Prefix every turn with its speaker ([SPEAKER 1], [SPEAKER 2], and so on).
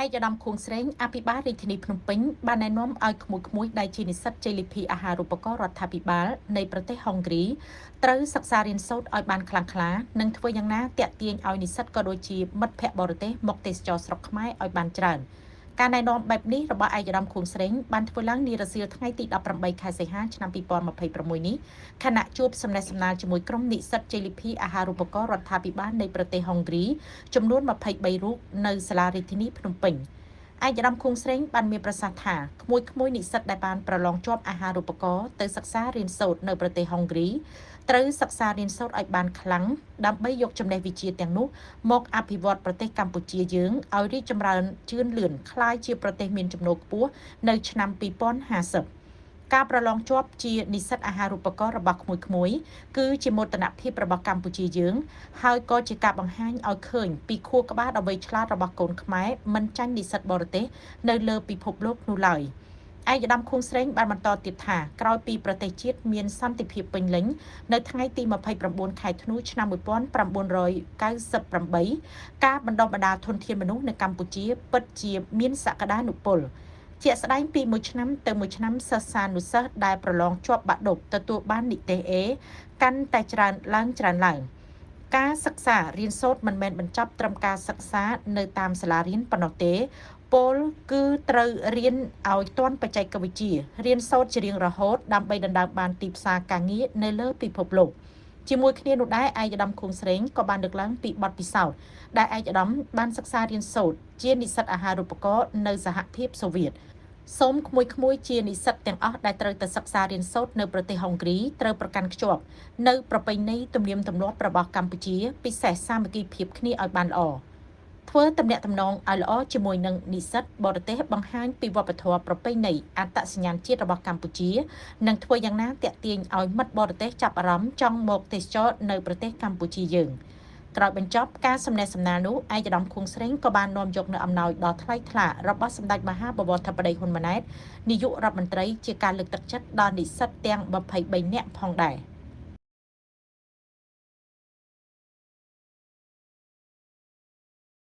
[SPEAKER 1] ឯកឧត្តមខួងស្រេងអភិបាលរាជធានីភ្នំពេញបានណែនាំឲ្យក្មួយៗដែលជានិស្សិត JLP អាហារូបករណ៍រដ្ឋាភិបាលនៃប្រទេសហុងគ្រីត្រូវសិក្សារៀនសូត្រឲ្យបានខ្លាំងក្លានិងធ្វើយ៉ាងណាទាក់ទាញឲ្យនិស្សិតក៏ដូចជាមិត្តភ័ក្តិបរទេសមកទេសចរស្រុកខ្មែរឲ្យបានច្រើនការណែនាំបែបនេះរបស់ឯកឧត្តមខួងស្រេងបានធ្វើឡើងនារសៀលថ្ងៃទី18ខែសីហាឆ្នាំ2026នេះខណៈជួបសំណេះសំណាលជាមួយក្រុមនិស្សិត JLP អាហារូបករណ៍រដ្ឋាភិបាលនៃប្រទេសហុងគ្រីចំនួន23រូបនៅសាលារាជធានីភ្នំពេញឯកឧត្តមខួងស្រេងបានមានប្រសាសន៍ថាក្មួយនិស្សិតដែលបានប្រឡងជាប់អាហារូបករណ៍ទៅសិក្សារៀនសូត្រនៅប្រទេសហុងគ្រីត្រូវសិក្សារៀនសូត្រឲ្យបានខ្លាំងដើម្បីយកចំណេះវិជ្ជាទាំងនោះមកអភិវឌ្ឍប្រទេសកម្ពុជាយើងឲ្យរីកចម្រើនជឿនលឿនคล้ายជាប្រទេសមានចំណូលខ្ពស់នៅឆ្នាំ2050ការប្រឡងជាប់ជានិស្សិតអាហារូបករណ៍របស់ក្មួយៗគឺជាមោទនភាពរបស់កម្ពុជាយើងហើយក៏ជាការបង្ហាញឲ្យឃើញពីខួរក្បាលដ៏វៃឆ្លាតរបស់កូនខ្មែរមិនចាញ់និស្សិតបរទេសនៅលើពិភពលោកនោះឡើយឯកឧត្តមខួងស្រេងបានបន្តទៀតថាក្រោយពីប្រទេសជាតិមានសន្តិភាពពេញលេញនៅថ្ងៃទី29ខែធ្នូឆ្នាំ1998ការបណ្ដុះបណ្ដាលធនធានមនុស្សនៅកម្ពុជាពិតជាមានសក្តានុពលជាក់ស្ដែងពីមួយឆ្នាំទៅមួយឆ្នាំសិស្សានុសិស្សដែលប្រឡងជាប់បាក់ឌុបទទួលបាននិទេស A កាន់តែច្រើនឡើងការសិក្សារៀនសូត្រមិនមែនបញ្ចប់ត្រឹមការសិក្សានៅតាមសាលារៀនប៉ុណ្ណោះទេពលគឺត្រូវរៀនឲ្យទាន់បច្ចេកវិទ្យារៀនសូត្រជារៀងរហូតដើម្បីដណ្ដើមបានទីផ្សារការងារនៅលើពិភពលោកជាមួយគ្នានោះដែរឯកឧត្តមខួងស្រេងក៏បានលើកឡើងពីបទពិសោធន៍ដែលឯកឧត្តមបានសិក្សារៀនសូត្រជានិស្សិតអាហារូបករណ៍នៅសហភាពសូវៀតសូមក្មួយជានិស្សិតទាំងអស់ដែលត្រូវទៅសិក្សារៀនសូត្រនៅប្រទេសហុងគ្រីត្រូវប្រកាន់ខ្ជាប់នៅប្រពៃណីទំនៀមទម្លាប់របស់កម្ពុជាពិសេសសាមគ្គីភាពគ្នាឲ្យបានល្អធ្វើទំនាក់ទំនងឲ្យល្អជាមួយនឹងនិស្សិតបរទេសបង្ហាញពីវប្បធម៌ប្រពៃណីអត្តសញ្ញាណជាតិរបស់កម្ពុជានិងធ្វើយ៉ាងណាទាក់ទាញឲ្យមិត្តបរទេសចាប់អារម្មណ៍ចង់មកទេសចរនៅប្រទេសកម្ពុជាយើងក្រោយបញ្ចប់ការសំណេះសំណាលនោះឯកឧត្តមខួងស្រេងក៏បាននាំយកនៅអំណោយដ៏ថ្លៃថ្លារបស់សម្ដេចមហាបវរធិបតីហ៊ុនម៉ាណែតនាយករដ្ឋមន្ត្រីជាការលើកទឹកចិត្តដល់និស្សិតទាំង23នាក់ផងដែរ